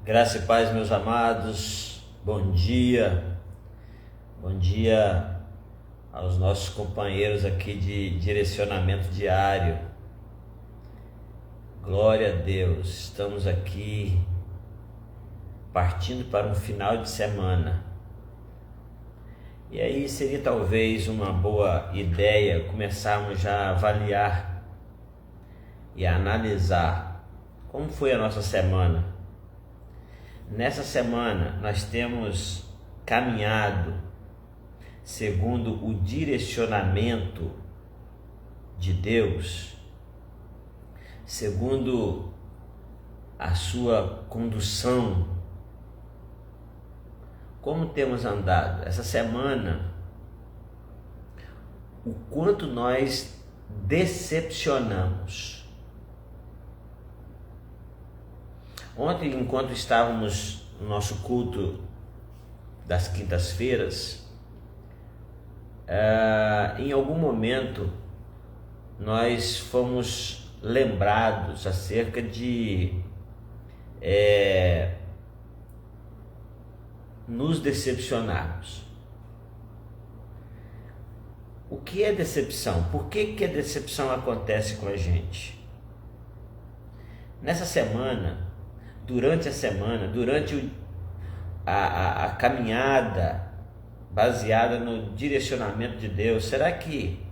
Graça e paz, meus amados, bom dia aos nossos companheiros aqui de direcionamento diário. Glória a Deus, estamos aqui partindo para um final de semana. E aí seria talvez uma boa ideia começarmos já a avaliar e a analisar como foi a nossa semana. Nessa semana nós temos caminhado segundo o direcionamento de Deus, segundo a sua condução. Como temos andado essa semana? O quanto nós decepcionamos. Ontem, enquanto estávamos no nosso culto das quintas-feiras, em algum momento nós fomos lembrados acerca de nos decepcionarmos. O que é decepção? Por que a decepção acontece com a gente? Nessa semana, durante a caminhada baseada no direcionamento de Deus, será que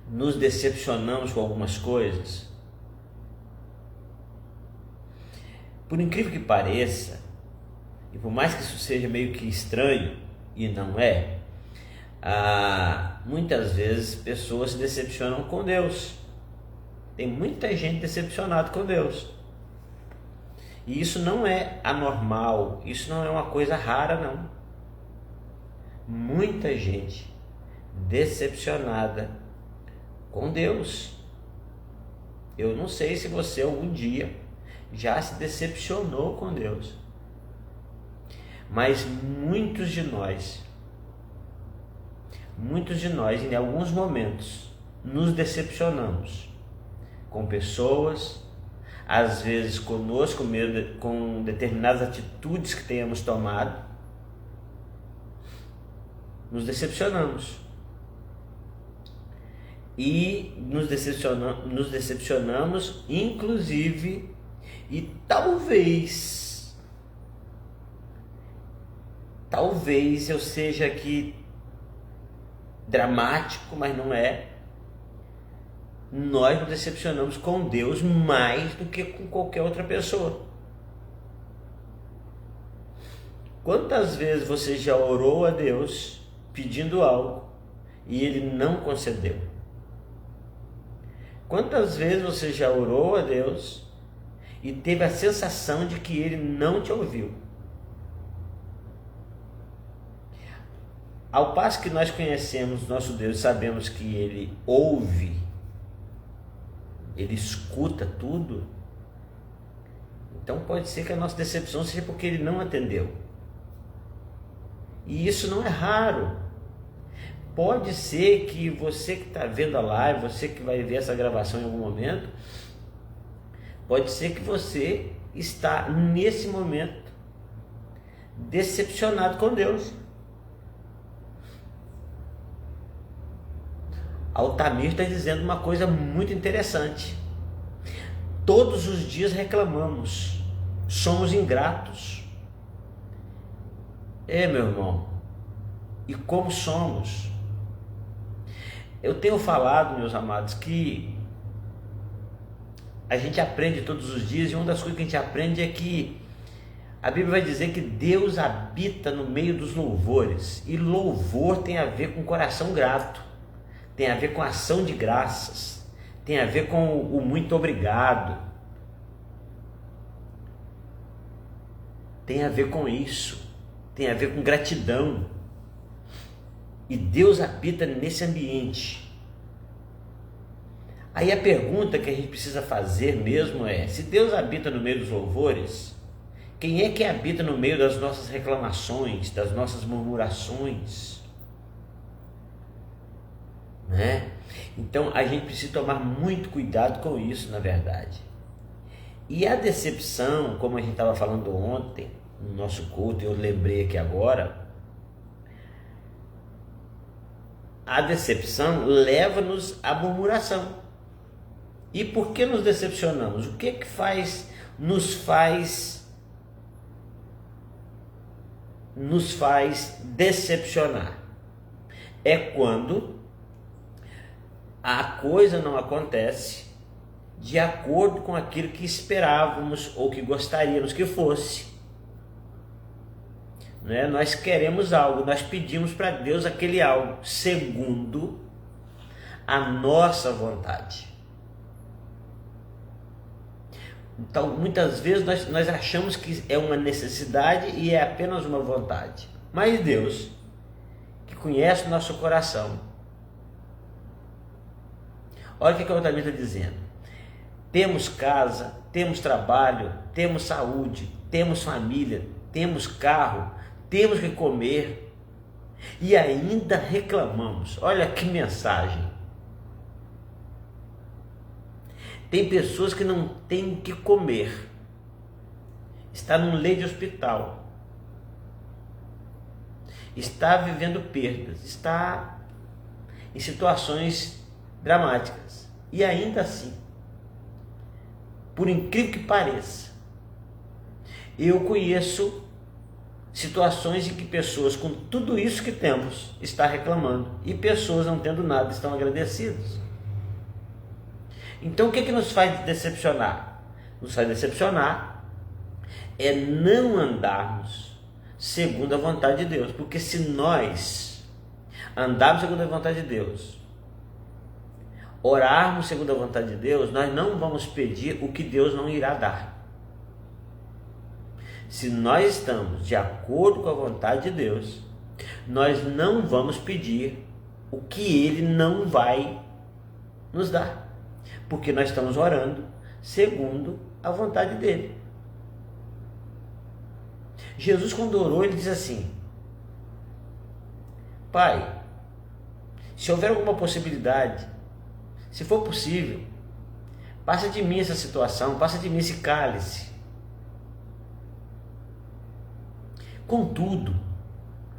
nos decepcionamos com algumas coisas? Por incrível que pareça, e por mais que isso seja meio que estranho, e não é, muitas vezes pessoas se decepcionam com Deus. Tem muita gente decepcionada com Deus. E isso não é anormal, isso não é uma coisa rara, não. Muita gente decepcionada com Deus. Eu não sei se você algum dia já se decepcionou com Deus, mas muitos de nós, em alguns momentos, nos decepcionamos com pessoas, às vezes conosco mesmo, com determinadas atitudes que tenhamos tomado. Nos decepcionamos. E nos decepcionamos, inclusive, e talvez eu seja aqui dramático, mas não é. Nós nos decepcionamos com Deus mais do que com qualquer outra pessoa. Quantas vezes você já orou a Deus pedindo algo e Ele não concedeu? Quantas vezes você já orou a Deus e teve a sensação de que Ele não te ouviu? Ao passo que nós conhecemos nosso Deus, sabemos que Ele ouve, Ele escuta tudo, então pode ser que a nossa decepção seja porque Ele não atendeu. E isso não é raro. Pode ser que você que está vendo a live, você que vai ver essa gravação em algum momento, pode ser que você está nesse momento decepcionado com Deus. Altamir está dizendo uma coisa muito interessante. Todos os dias reclamamos, somos ingratos. Meu irmão, e como somos? Eu tenho falado, meus amados, que a gente aprende todos os dias, e uma das coisas que a gente aprende é que a Bíblia vai dizer que Deus habita no meio dos louvores, e louvor tem a ver com coração grato, tem a ver com ação de graças, tem a ver com o muito obrigado, tem a ver com isso, tem a ver com gratidão. E Deus habita nesse ambiente. Aí a pergunta que a gente precisa fazer mesmo é: se Deus habita no meio dos louvores, quem é que habita no meio das nossas reclamações, das nossas murmurações? Então a gente precisa tomar muito cuidado com isso, na verdade. E a decepção, como a gente estava falando ontem, no nosso culto, eu lembrei aqui agora, a decepção leva-nos à murmuração. E por que nos decepcionamos? O que nos faz decepcionar? É quando a coisa não acontece de acordo com aquilo que esperávamos ou que gostaríamos que fosse. Né? Nós queremos algo, nós pedimos para Deus aquele algo segundo a nossa vontade. Então, muitas vezes nós achamos que é uma necessidade e é apenas uma vontade. Mas Deus, que conhece o nosso coração, olha o que o Otávio está dizendo. Temos casa, temos trabalho, temos saúde, temos família, temos carro, temos que comer e ainda reclamamos. Olha que mensagem. Tem pessoas que não têm o que comer, está num leito de hospital, está vivendo perdas, está em situações dramáticas e ainda assim, por incrível que pareça, eu conheço situações em que pessoas com tudo isso que temos estão reclamando e pessoas não tendo nada estão agradecidas. Então o que nos faz decepcionar? Nos faz decepcionar é não andarmos segundo a vontade de Deus, porque se nós andarmos segundo a vontade de Deus, orarmos segundo a vontade de Deus, nós não vamos pedir o que Deus não irá dar. Se nós estamos de acordo com a vontade de Deus, nós não vamos pedir o que Ele não vai nos dar, porque nós estamos orando segundo a vontade dEle. Jesus, quando orou, ele diz assim: Pai, se houver alguma possibilidade, se for possível, passa de mim essa situação, passa de mim esse cálice. Contudo,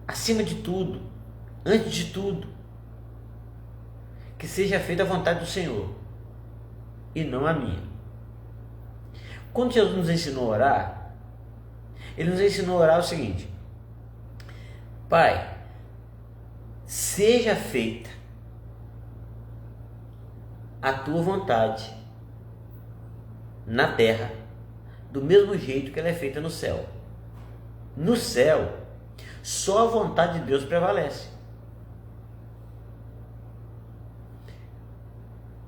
acima de tudo, antes de tudo, que seja feita a vontade do Senhor e não a minha. Quando Jesus nos ensinou a orar, Ele nos ensinou a orar o seguinte: Pai, seja feita a tua vontade na terra, do mesmo jeito que ela é feita no céu. No céu, só a vontade de Deus prevalece.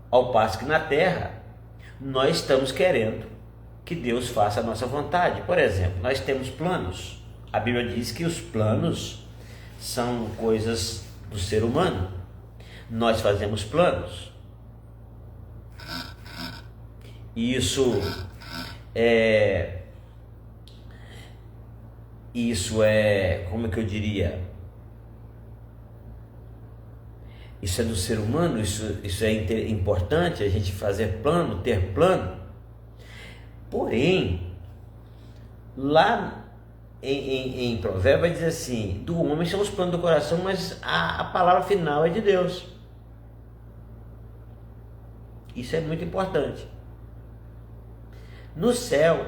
Ao passo que na terra, nós estamos querendo que Deus faça a nossa vontade. Por exemplo, nós temos planos. A Bíblia diz que os planos são coisas do ser humano. Nós fazemos planos. Isso é, como é que eu diria? Isso é do ser humano, isso é importante, a gente fazer plano, ter plano. Porém, lá em Provérbios vai dizer assim: do homem são os planos do coração, mas a palavra final é de Deus. Isso é muito importante. No céu,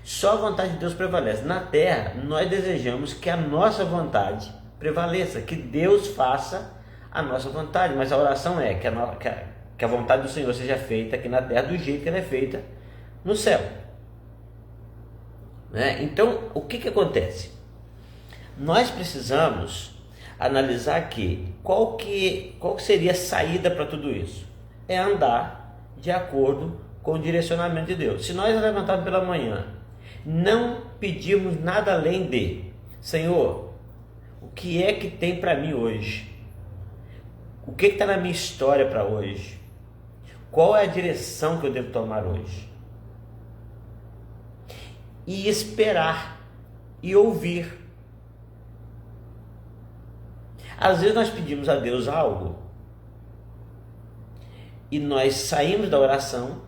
só a vontade de Deus prevalece. Na terra, nós desejamos que a nossa vontade prevaleça, que Deus faça a nossa vontade, mas a oração é que a vontade do Senhor seja feita aqui na terra do jeito que ela é feita no céu. Né? Então, o que acontece? Nós precisamos analisar qual seria a saída para tudo isso? É andar de acordo com o direcionamento de Deus. Se nós levantarmos pela manhã, não pedimos nada além de: Senhor, o que é que tem para mim hoje? O que está na minha história para hoje? Qual é a direção que eu devo tomar hoje? E esperar e ouvir. Às vezes nós pedimos a Deus algo e nós saímos da oração,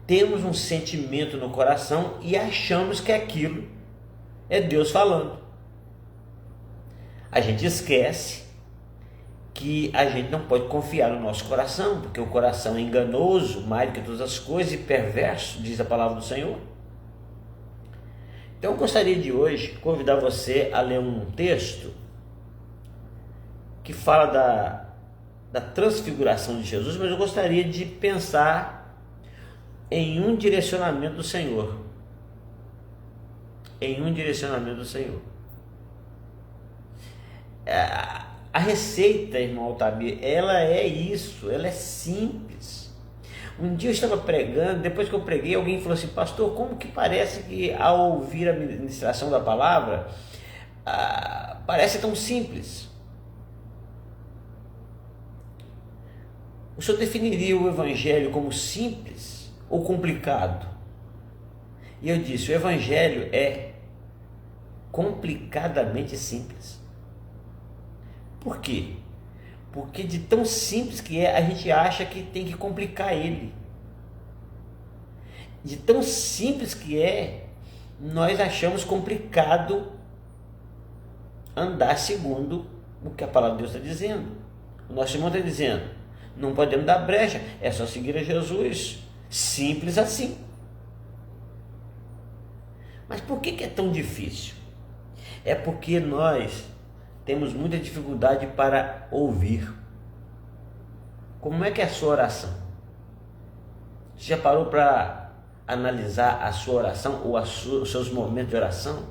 temos um sentimento no coração e achamos que aquilo é Deus falando. A gente esquece que a gente não pode confiar no nosso coração, porque o coração é enganoso mais do que todas as coisas e perverso, diz a palavra do Senhor. Então eu gostaria de hoje convidar você a ler um texto que fala da transfiguração de Jesus, mas eu gostaria de pensar em um direcionamento do Senhor. Em um direcionamento do Senhor. A receita, irmão Altamir, ela é isso, ela é simples. Um dia eu estava pregando, depois que eu preguei, alguém falou assim: pastor, como que parece que ao ouvir a ministração da palavra, parece tão simples? O senhor definiria o evangelho como simples ou complicado? E eu disse: o evangelho é complicadamente simples. Por quê? Porque de tão simples que é, a gente acha que tem que complicar ele. De tão simples que é, nós achamos complicado andar segundo o que a palavra de Deus está dizendo. O nosso irmão está dizendo: não podemos dar brecha, é só seguir a Jesus. Simples assim. Mas por que é tão difícil? É porque nós temos muita dificuldade para ouvir. Como é que é a sua oração? Você já parou para analisar a sua oração ou os seus momentos de oração?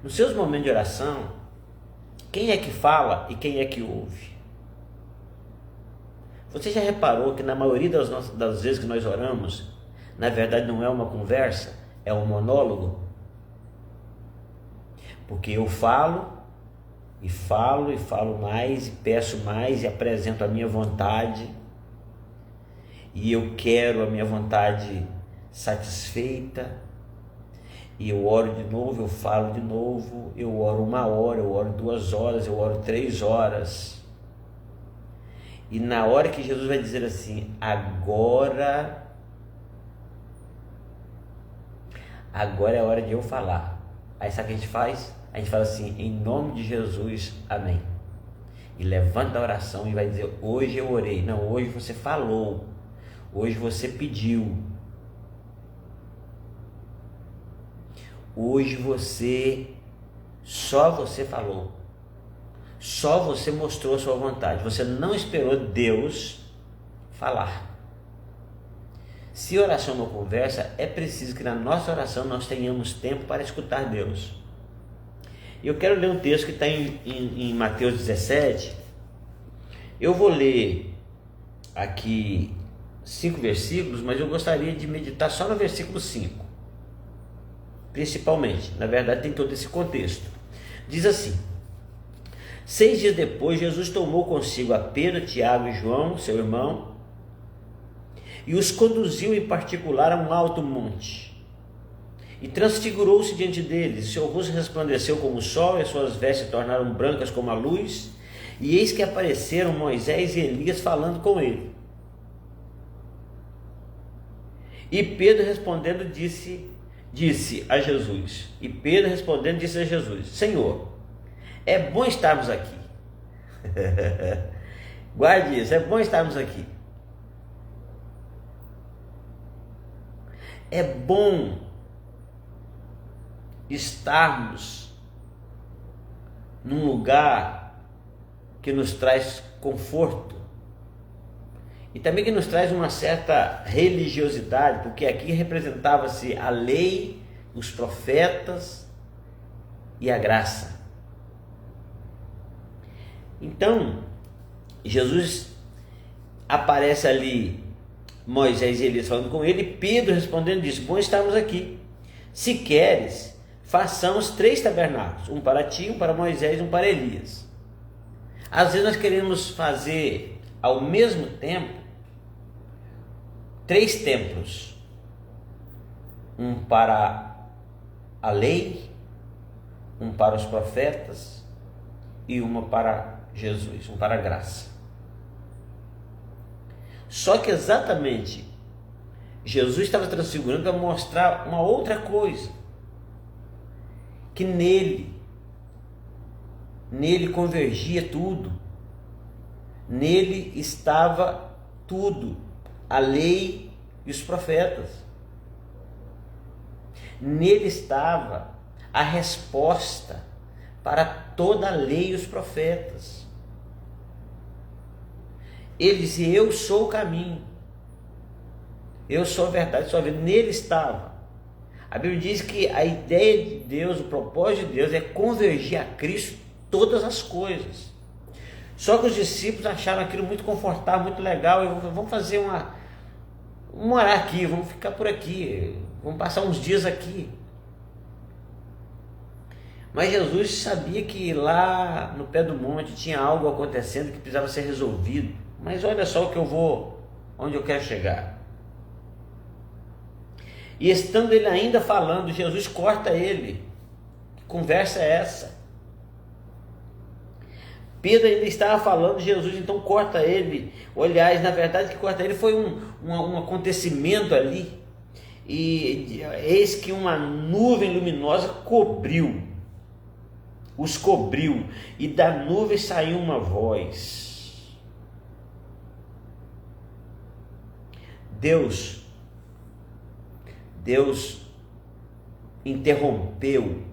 Nos seus momentos de oração, quem é que fala e quem é que ouve? Você já reparou que na maioria das vezes que nós oramos, na verdade não é uma conversa, é um monólogo? Porque eu falo e falo mais, e peço mais, e apresento a minha vontade, e eu quero a minha vontade satisfeita, e eu oro de novo, eu falo de novo, eu oro 1 hora, eu oro 2 horas, eu oro 3 horas, e na hora que Jesus vai dizer assim: agora é a hora de eu falar, aí sabe o que a gente faz? A gente fala assim: em nome de Jesus, amém. E levanta a oração e vai dizer: hoje eu orei. Não, hoje você falou. Hoje você pediu. Hoje só você falou. Só você mostrou a sua vontade. Você não esperou Deus falar. Se oração é uma conversa, é preciso que na nossa oração nós tenhamos tempo para escutar Deus. Eu quero ler um texto que está em Mateus 17. Eu vou ler aqui 5 versículos, mas eu gostaria de meditar só no versículo 5. Principalmente, na verdade tem todo esse contexto. Diz assim: 6 dias depois, Jesus tomou consigo a Pedro, Tiago e João, seu irmão, e os conduziu em particular a um alto monte. E transfigurou-se diante deles, seu rosto resplandeceu como o sol, e as suas vestes se tornaram brancas como a luz, e eis que apareceram Moisés e Elias falando com ele. E Pedro respondendo disse a Jesus: Senhor, é bom estarmos aqui. Guarde isso, é bom estarmos aqui. É bom estarmos num lugar que nos traz conforto e também que nos traz uma certa religiosidade, porque aqui representava-se a lei, os profetas e a graça. Então, Jesus aparece ali, Moisés e Elias falando com ele, e Pedro respondendo disse: bom estarmos aqui. Se queres, façamos 3 tabernáculos, um para ti, um para Moisés e um para Elias. Às vezes nós queremos fazer ao mesmo tempo 3 templos, um para a lei, um para os profetas e uma para Jesus, um para a graça. Só que exatamente Jesus estava transfigurando para mostrar uma outra coisa, que nele convergia tudo, nele estava tudo, a lei e os profetas, nele estava a resposta para toda a lei e os profetas. Ele disse: eu sou o caminho, eu sou a verdade, sou a vida. Nele estava. A Bíblia diz que a ideia de Deus, o propósito de Deus é convergir a Cristo todas as coisas. Só que os discípulos acharam aquilo muito confortável, muito legal, e vamos fazer vamos morar aqui, vamos ficar por aqui, vamos passar uns dias aqui. Mas Jesus sabia que lá no pé do monte tinha algo acontecendo que precisava ser resolvido. Mas olha só onde eu quero chegar. E estando ele ainda falando, Jesus corta ele. Que conversa é essa? Pedro ainda estava falando, Jesus então corta ele. Aliás, na verdade, que corta ele foi um acontecimento ali. E eis que uma nuvem luminosa os cobriu, e da nuvem saiu uma voz. Deus interrompeu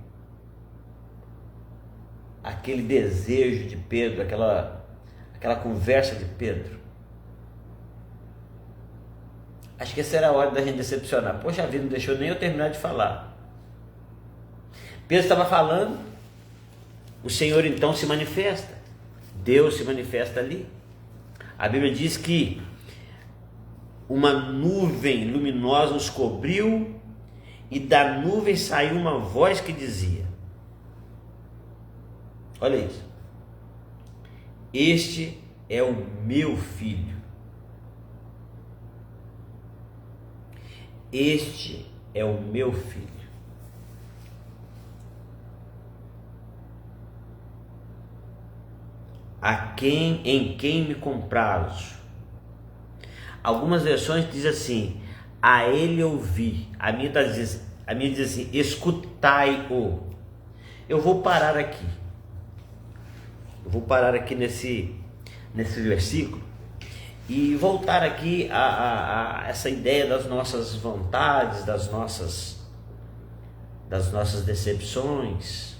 aquele desejo de Pedro, aquela conversa de Pedro. Acho que essa era a hora da gente decepcionar. Poxa vida, não deixou nem eu terminar de falar. Pedro estava falando, o Senhor então se manifesta, Deus se manifesta ali. A Bíblia diz que uma nuvem luminosa os cobriu, e da nuvem saiu uma voz que dizia: olha isso, este é o meu filho, este é o meu filho, em quem me comprazo. Algumas versões dizem assim: a ele ouvi. A minha diz assim: escutai-o. Eu vou parar aqui nesse versículo e voltar aqui a essa ideia das nossas vontades, das nossas decepções,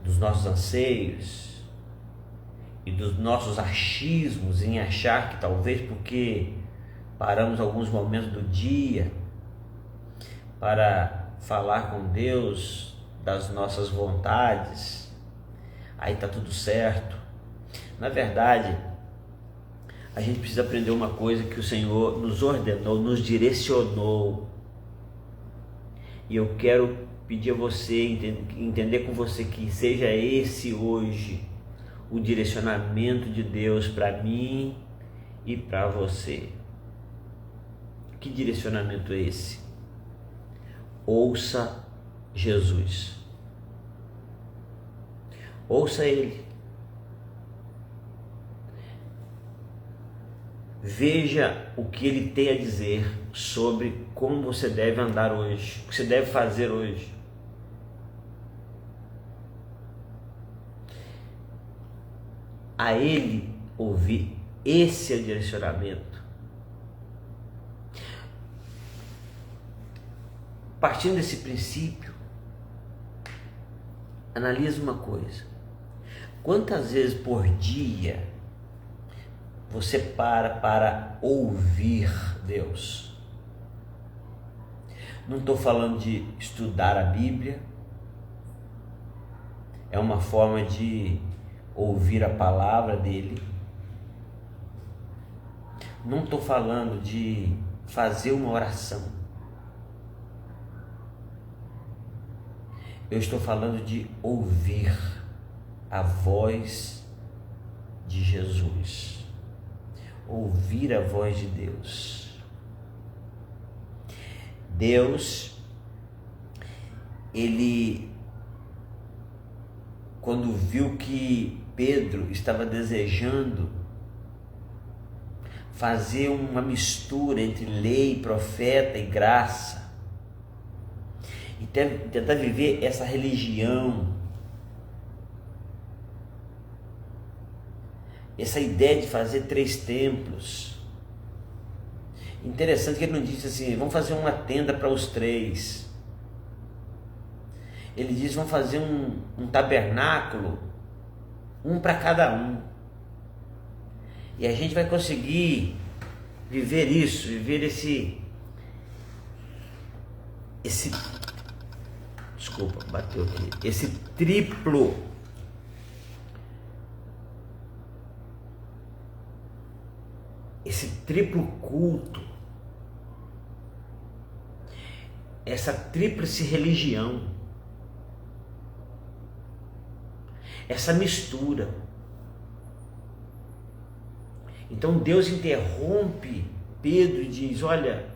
dos nossos anseios e dos nossos achismos em achar que talvez porque paramos alguns momentos do dia para falar com Deus das nossas vontades, aí está tudo certo. Na verdade, a gente precisa aprender uma coisa que o Senhor nos ordenou, nos direcionou. E eu quero pedir a você, entender com você, que seja esse hoje o direcionamento de Deus para mim e para você. Que direcionamento é esse? Ouça Jesus. Ouça Ele. Veja o que Ele tem a dizer sobre como você deve andar hoje, o que você deve fazer hoje. A Ele ouvir, esse é o direcionamento. Partindo desse princípio, analise uma coisa: quantas vezes por dia você para ouvir Deus? Não estou falando de estudar a Bíblia, é uma forma de ouvir a palavra dele. Não estou falando de fazer uma oração. Eu estou falando de ouvir a voz de Jesus. Ouvir a voz de Deus. Deus, Ele, quando viu que Pedro estava desejando fazer uma mistura entre lei, profeta e graça, e tentar viver essa religião, essa ideia de fazer 3 templos. Interessante que ele não disse assim, vamos fazer uma tenda para os 3. Ele diz, vamos fazer um tabernáculo, um para cada um. E a gente vai conseguir viver isso, viver esse desculpa, bateu aqui, esse triplo culto, essa tríplice religião, essa mistura. Então Deus interrompe Pedro e diz, olha,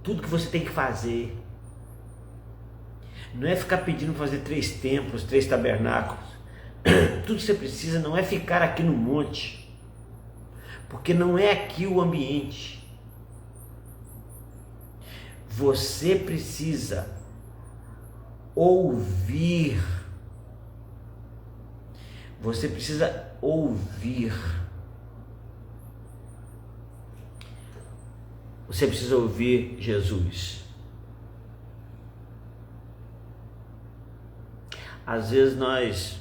tudo que você tem que fazer não é ficar pedindo fazer 3 templos, 3 tabernáculos. Tudo que você precisa não é ficar aqui no monte, porque não é aqui o ambiente. Você precisa ouvir. Você precisa ouvir. Você precisa ouvir Jesus. Às vezes nós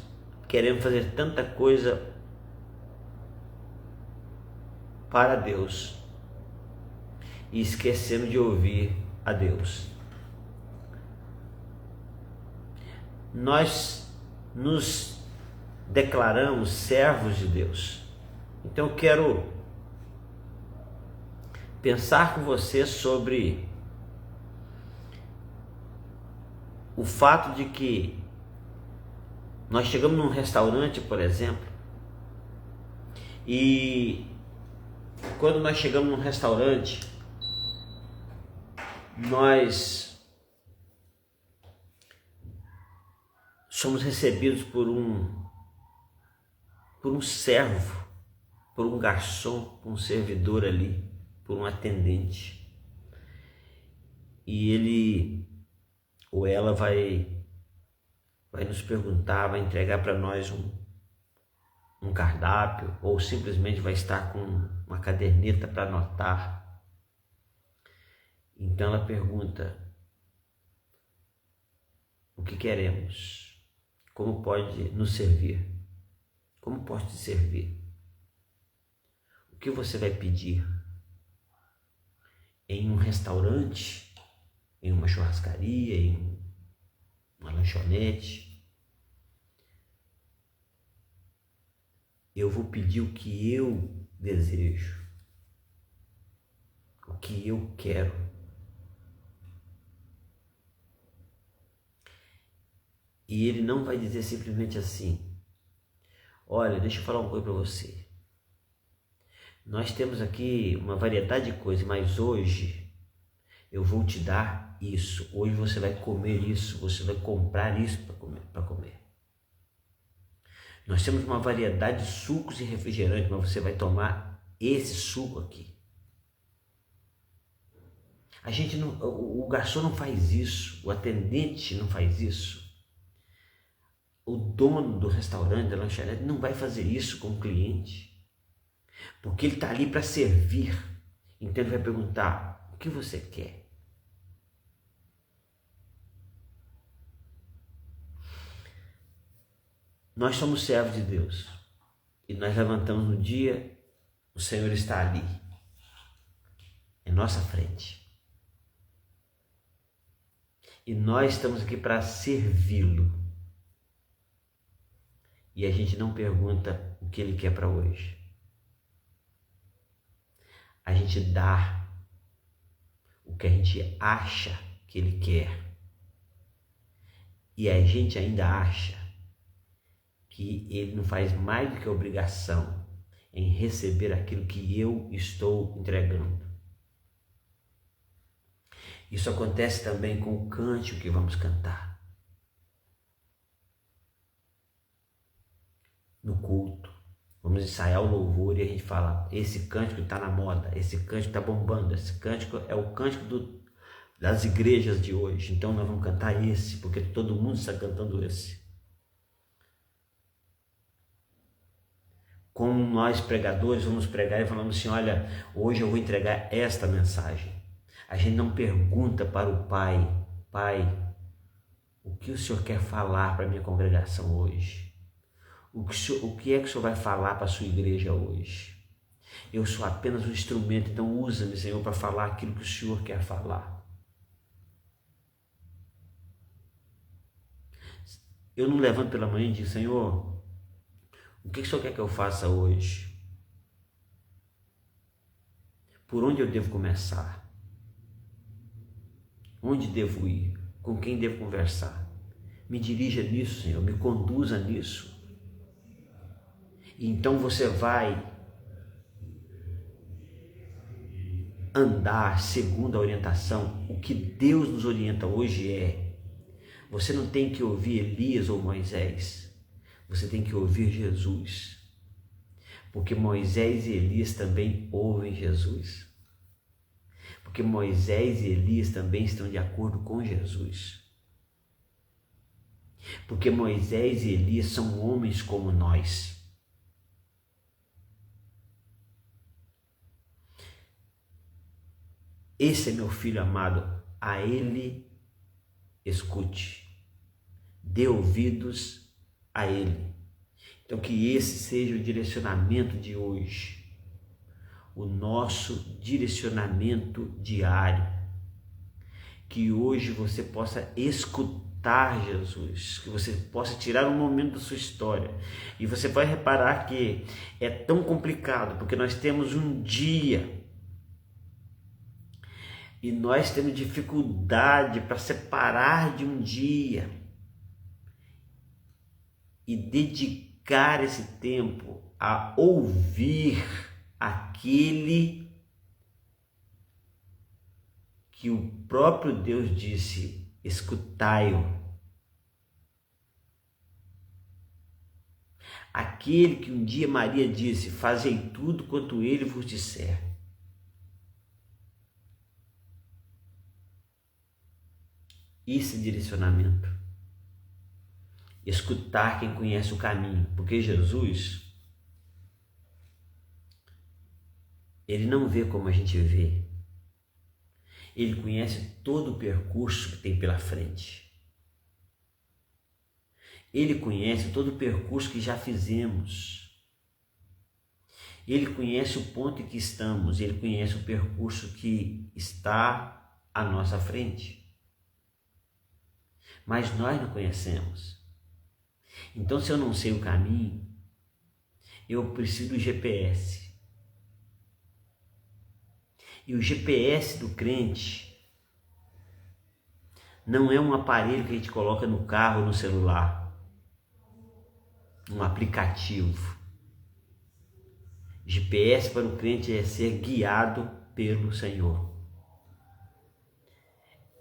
queremos fazer tanta coisa para Deus e esquecemos de ouvir a Deus. Nós nos declaramos servos de Deus. Então eu quero pensar com você sobre o fato de que nós chegamos num restaurante, por exemplo, e quando nós chegamos num restaurante, nós somos recebidos por um servo, por um garçom, por um servidor ali, por um atendente. E ele ou ela vai nos perguntar, vai entregar para nós um cardápio, ou simplesmente vai estar com uma caderneta para anotar. Então ela pergunta, o que queremos? Como pode nos servir? Como posso te servir? O que você vai pedir? Em um restaurante, em uma churrascaria, em uma lanchonete? Eu vou pedir o que eu desejo, o que eu quero. E ele não vai dizer simplesmente assim, olha, deixa eu falar uma coisa para você. Nós temos aqui uma variedade de coisas, mas hoje eu vou te dar isso. Hoje você vai comer isso, você vai comprar isso para comer. Nós temos uma variedade de sucos e refrigerantes, mas você vai tomar esse suco aqui. O garçom não faz isso, o atendente não faz isso. O dono do restaurante, da lanchonete, não vai fazer isso com o cliente, porque ele está ali para servir. Então ele vai perguntar, o que você quer? Nós somos servos de Deus e nós levantamos no dia, o Senhor está ali, em nossa frente. E nós estamos aqui para servi-lo. E a gente não pergunta o que ele quer para hoje. A gente dá o que a gente acha que ele quer. E a gente ainda acha que ele não faz mais do que obrigação em receber aquilo que eu estou entregando. Isso acontece também com o cântico que vamos cantar. No culto, Vamos ensaiar o louvor e a gente fala, esse cântico está na moda, esse cântico está bombando, esse cântico é o cântico das igrejas de hoje, então nós vamos cantar esse, porque todo mundo está cantando esse. Como nós pregadores vamos pregar e falamos assim, olha, hoje eu vou entregar esta mensagem. A gente não pergunta para o Pai, Pai, o que o Senhor quer falar para a minha congregação hoje? O que é que o Senhor vai falar para a sua igreja hoje? Eu sou apenas um instrumento, então usa-me, Senhor, para falar aquilo que o Senhor quer falar. Eu não levanto pela manhã e digo, Senhor, o que o Senhor quer que eu faça hoje? Por onde eu devo começar? Onde devo ir? Com quem devo conversar? Me dirija nisso, Senhor, me conduza nisso. E então você vai andar segundo a orientação. O que Deus nos orienta hoje é, você não tem que ouvir Elias ou Moisés, você tem que ouvir Jesus. Porque Moisés e Elias também ouvem Jesus. Porque Moisés e Elias também estão de acordo com Jesus. Porque Moisés e Elias são homens como nós. Esse é meu filho amado, a ele escute, dê ouvidos a ele. Então que esse seja o direcionamento de hoje, o nosso direcionamento diário. Que hoje você possa escutar Jesus, que você possa tirar um momento da sua história. E você vai reparar que é tão complicado, porque nós temos um dia e nós temos dificuldade para separar de um dia e dedicar esse tempo a ouvir aquele que o próprio Deus disse, escutai-o. Aquele que um dia Maria disse, fazei tudo quanto ele vos disser. Esse direcionamento. Escutar quem conhece o caminho. Porque Jesus, ele não vê como a gente vê. Ele conhece todo o percurso que tem pela frente. Ele conhece todo o percurso que já fizemos. Ele conhece o ponto em que estamos. Ele conhece o percurso que está à nossa frente. Mas nós não conhecemos. Então, se eu não sei o caminho, eu preciso do GPS. E o GPS do crente não é um aparelho que a gente coloca no carro ou no celular, um aplicativo. GPS para o crente é ser guiado pelo Senhor.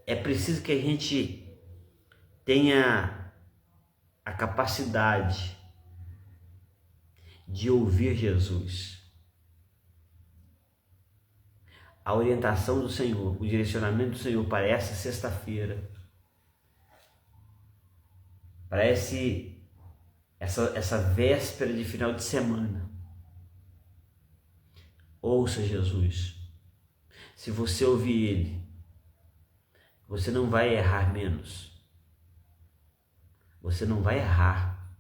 É preciso que a gente tenha a capacidade de ouvir Jesus. A orientação do Senhor, o direcionamento do Senhor para essa sexta-feira, para essa véspera de final de semana. Ouça Jesus. Se você ouvir Ele, você não vai errar menos. Você não vai errar.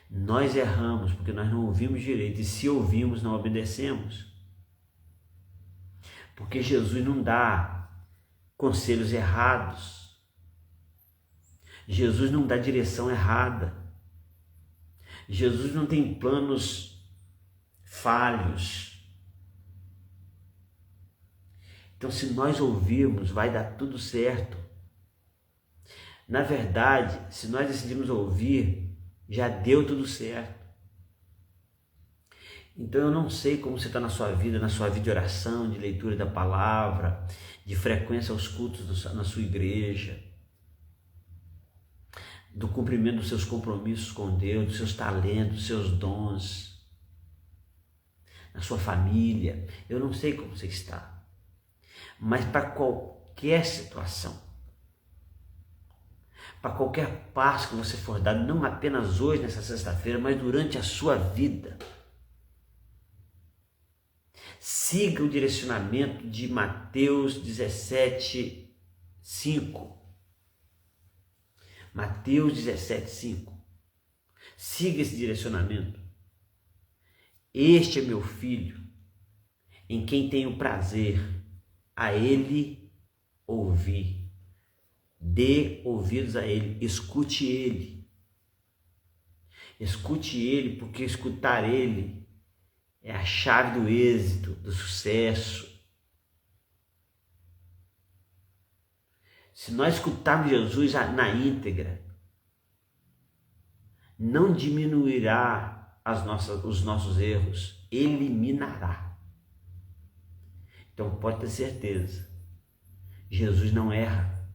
Nós erramos porque nós não ouvimos direito, e se ouvimos, não obedecemos. Porque Jesus não dá conselhos errados. Jesus não dá direção errada. Jesus não tem planos falhos. Então, se nós ouvirmos, vai dar tudo certo. Na verdade, se nós decidimos ouvir, já deu tudo certo. Então eu não sei como você está na sua vida de oração, de leitura da palavra, de frequência aos cultos na sua igreja. do cumprimento dos seus compromissos com Deus, dos seus talentos, dos seus dons, na sua família. Eu não sei como você está, mas para qualquer situação, para qualquer passo que você for dar, não apenas hoje, nessa sexta-feira, mas durante a sua vida, siga o direcionamento de Mateus 17, 5. Mateus 17, 5. Siga esse direcionamento. Este é meu filho, em quem tenho prazer, a ele ouvir. Dê ouvidos a ele, escute ele. Escute ele, porque escutar ele é a chave do êxito, do sucesso. Se nós escutarmos Jesus na íntegra, não diminuirá os nossos erros, eliminará. Então pode ter certeza, Jesus não erra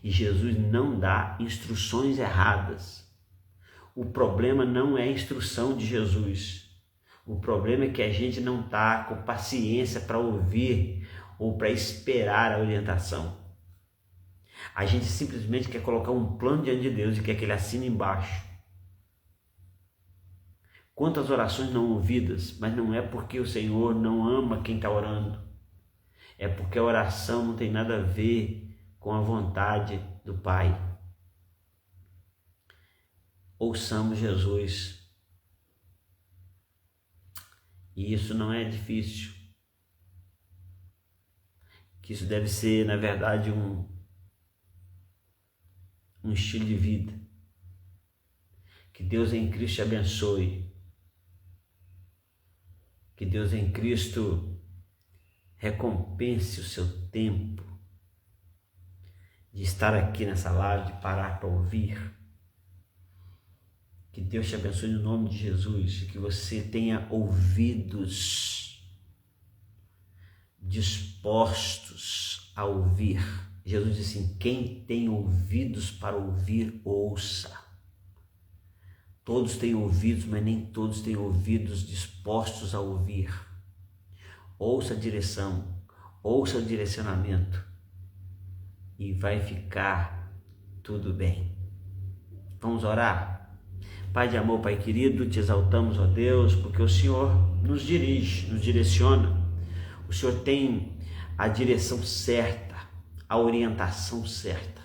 e Jesus não dá instruções erradas. O problema não é a instrução de Jesus. O problema é que a gente não está com paciência para ouvir ou para esperar a orientação. A gente simplesmente quer colocar um plano diante de Deus e quer que Ele assine embaixo. Quantas orações não ouvidas, mas não é porque o Senhor não ama quem está orando. É porque a oração não tem nada a ver com a vontade do Pai. Ouçamos Jesus. E isso não é difícil. Que isso deve ser, na verdade, um estilo de vida. Que Deus em Cristo te abençoe. Que Deus em Cristo recompense o seu tempo de estar aqui nessa live, de parar para ouvir. Que Deus te abençoe no nome de Jesus e que você tenha ouvidos dispostos a ouvir. Jesus disse assim: quem tem ouvidos para ouvir, ouça. Todos têm ouvidos, mas nem todos têm ouvidos dispostos a ouvir. Ouça a direção, ouça o direcionamento e vai ficar tudo bem. Vamos orar? Pai de amor, Pai querido, te exaltamos, ó Deus, porque o Senhor nos dirige, nos direciona. O Senhor tem a direção certa, a orientação certa.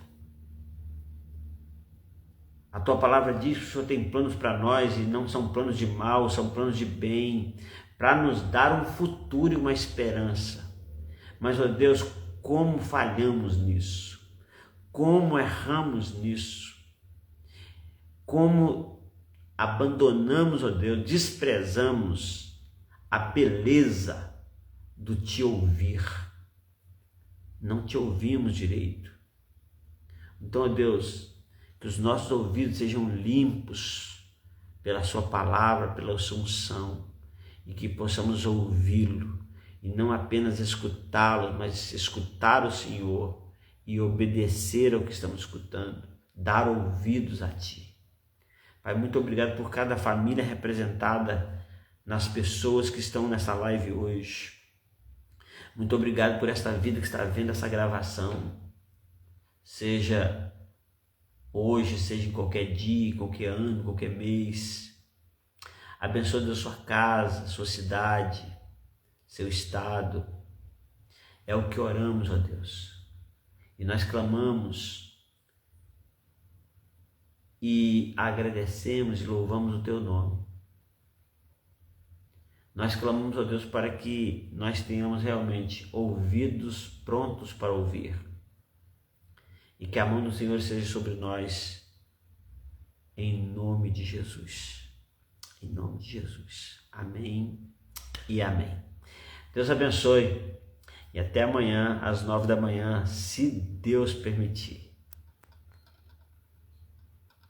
A tua palavra diz que o Senhor tem planos para nós e não são planos de mal, são planos de bem, para nos dar um futuro e uma esperança. Mas, ó Deus, como falhamos nisso, como erramos nisso, como abandonamos, ó Deus, desprezamos a beleza do te ouvir. Não te ouvimos direito. Então, ó Deus, que os nossos ouvidos sejam limpos pela sua palavra, pela sua unção, e que possamos ouvi-lo, e não apenas escutá-lo, mas escutar o Senhor e obedecer ao que estamos escutando, dar ouvidos a Ti. Pai, muito obrigado por cada família representada nas pessoas que estão nessa live hoje. Muito obrigado por esta vida que está vendo essa gravação, seja hoje, seja em qualquer dia, qualquer ano, qualquer mês. Abençoe a sua casa, sua cidade, seu estado. É o que oramos, ó Deus. E nós clamamos e agradecemos e louvamos o teu nome. Nós clamamos, ó Deus, para que nós tenhamos realmente ouvidos prontos para ouvir. E que a mão do Senhor seja sobre nós, em nome de Jesus. Em nome de Jesus. Amém e amém. Deus abençoe e até amanhã, às 9 da manhã, se Deus permitir.